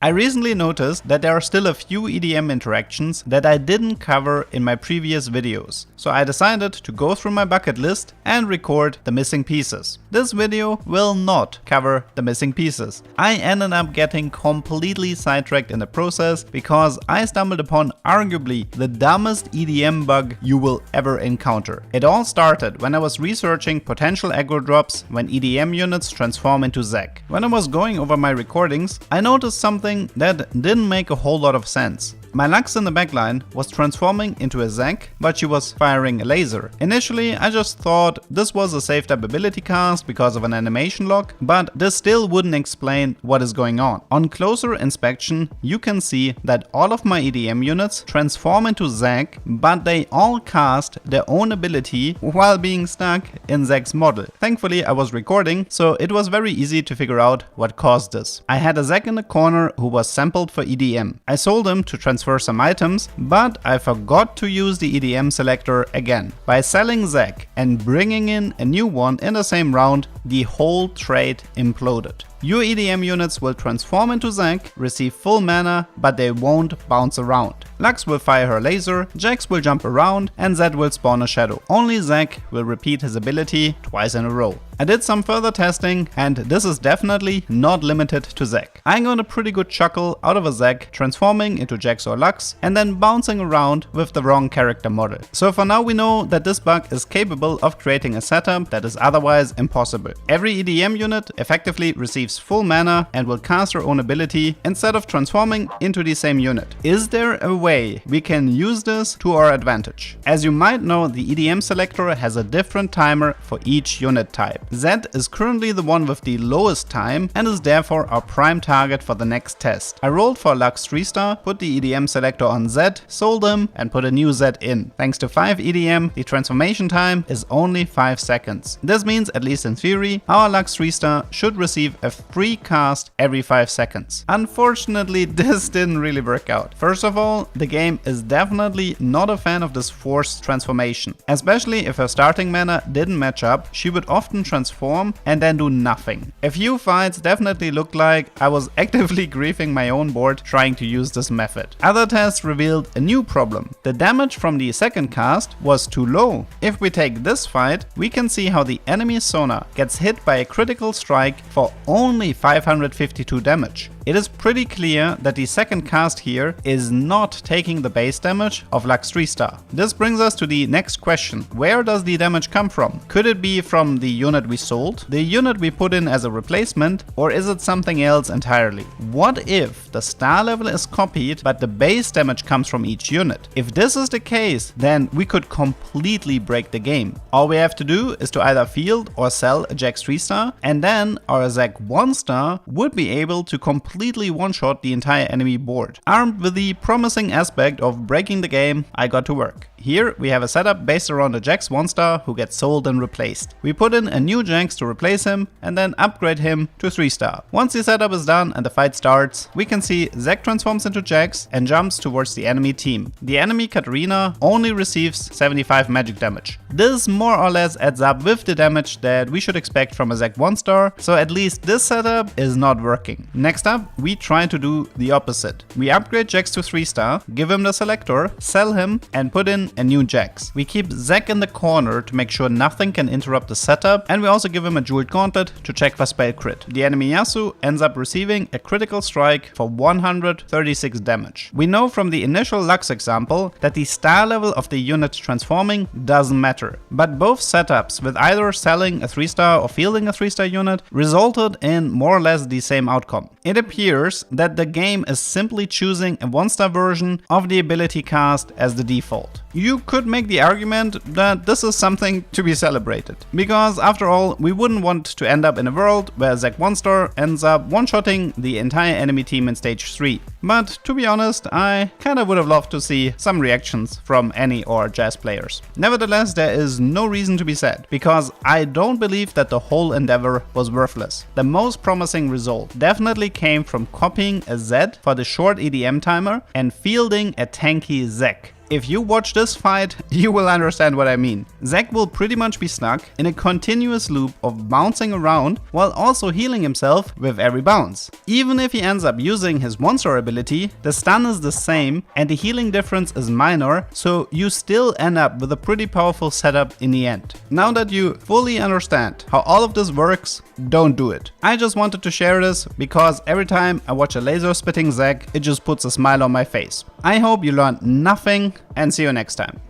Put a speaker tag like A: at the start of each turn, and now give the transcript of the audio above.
A: I recently noticed that there are still a few EDM interactions that I didn't cover in my previous videos, so I decided to go through my bucket list and record the missing pieces. This video will not cover the missing pieces. I ended up getting completely sidetracked in the process because I stumbled upon arguably the dumbest EDM bug you will ever encounter. It all started when I was researching potential aggro drops when EDM units transform into Zek. When I was going over my recordings, I noticed something that didn't make a whole lot of sense. My Lux in the backline was transforming into a Zek, but she was firing a laser. Initially, I just thought this was a saved up ability cast because of an animation lock, but this still wouldn't explain what is going on. On closer inspection, you can see that all of my EDM units transform into Zek, but they all cast their own ability while being stuck in Zek's model. Thankfully, I was recording, so it was very easy to figure out what caused this. I had a Zek in the corner who was sampled for EDM. I sold him to transform some items, but I forgot to use the EDM selector again. By selling Zek and bringing in a new one in the same round, the whole trade imploded. Your EDM units will transform into Zek, receive full mana, but they won't bounce around. Lux will fire her laser, Jax will jump around, and Zed will spawn a shadow. Only Zek will repeat his ability twice in a row. I did some further testing, and this is definitely not limited to Zek. I got a pretty good chuckle out of a Zek transforming into Jax or Lux and then bouncing around with the wrong character model. So for now we know that this bug is capable of creating a setup that is otherwise impossible. Every EDM unit effectively receives full mana and will cast her own ability instead of transforming into the same unit. Is there a way we can use this to our advantage? As you might know, the EDM selector has a different timer for each unit type. Zed is currently the one with the lowest time and is therefore our prime target for the next test. I rolled for Lux 3-star, put the EDM selector on Zed, sold him and put a new Zed in. Thanks to 5 EDM, the transformation time is only 5 seconds. This means, at least in theory, our Lux 3-star should receive a free cast every 5 seconds. Unfortunately, this didn't really work out. First of all, the game is definitely not a fan of this forced transformation. Especially if her starting mana didn't match up, she would often transform and then do nothing. A few fights definitely looked like I was actively griefing my own board trying to use this method. Other tests revealed a new problem. The damage from the second cast was too low. If we take this fight, we can see how the enemy Sona gets hit by a critical strike for only 552 damage. It is pretty clear that the second cast here is not taking the base damage of Lux 3-star. This brings us to the next question. Where does the damage come from? Could it be from the unit we sold, the unit we put in as a replacement, or is it something else entirely? What if the star level is copied but the base damage comes from each unit? If this is the case, then we could completely break the game. All we have to do is to either field or sell a Jax 3-star, and then our Zek 1-star would be able to completely one-shot the entire enemy board. Armed with the promising aspect of breaking the game, I got to work. Here we have a setup based around a Jax 1-star who gets sold and replaced. We put in a new Jax to replace him and then upgrade him to 3-star. Once the setup is done and the fight starts, we can see Zek transforms into Jax and jumps towards the enemy team. The enemy Katarina only receives 75 magic damage. This more or less adds up with the damage that we should expect from a Zek 1-star, so at least this setup is not working. Next up, we try to do the opposite. We upgrade Jax to 3-star, give him the selector, sell him and put in a new Jax. We keep Zek in the corner to make sure nothing can interrupt the setup, and we also give him a jeweled gauntlet to check for spell crit. The enemy Yasuo ends up receiving a critical strike for 136 damage. We know from the initial Lux example that the star level of the unit transforming doesn't matter, but both setups with either selling a 3-star or fielding a 3-star unit resulted in more or less the same outcome. It appears that the game is simply choosing a 1-star version of the ability cast as the default. You could make the argument that this is something to be celebrated, because after all, we wouldn't want to end up in a world where Zek 1-star ends up one-shotting the entire enemy team in stage 3. But to be honest, I kinda would have loved to see some reactions from Annie or Jazz players. Nevertheless, there is no reason to be sad, because I don't believe that the whole endeavor was worthless. The most promising result definitely came from copying a Zed for the short EDM timer and fielding a tanky Zek. If you watch this fight, you will understand what I mean. Zack will pretty much be stuck in a continuous loop of bouncing around while also healing himself with every bounce. Even if he ends up using his monster ability, the stun is the same and the healing difference is minor, so you still end up with a pretty powerful setup in the end. Now that you fully understand how all of this works, don't do it. I just wanted to share this because every time I watch a laser spitting Zack, it just puts a smile on my face. I hope you learned nothing and see you next time.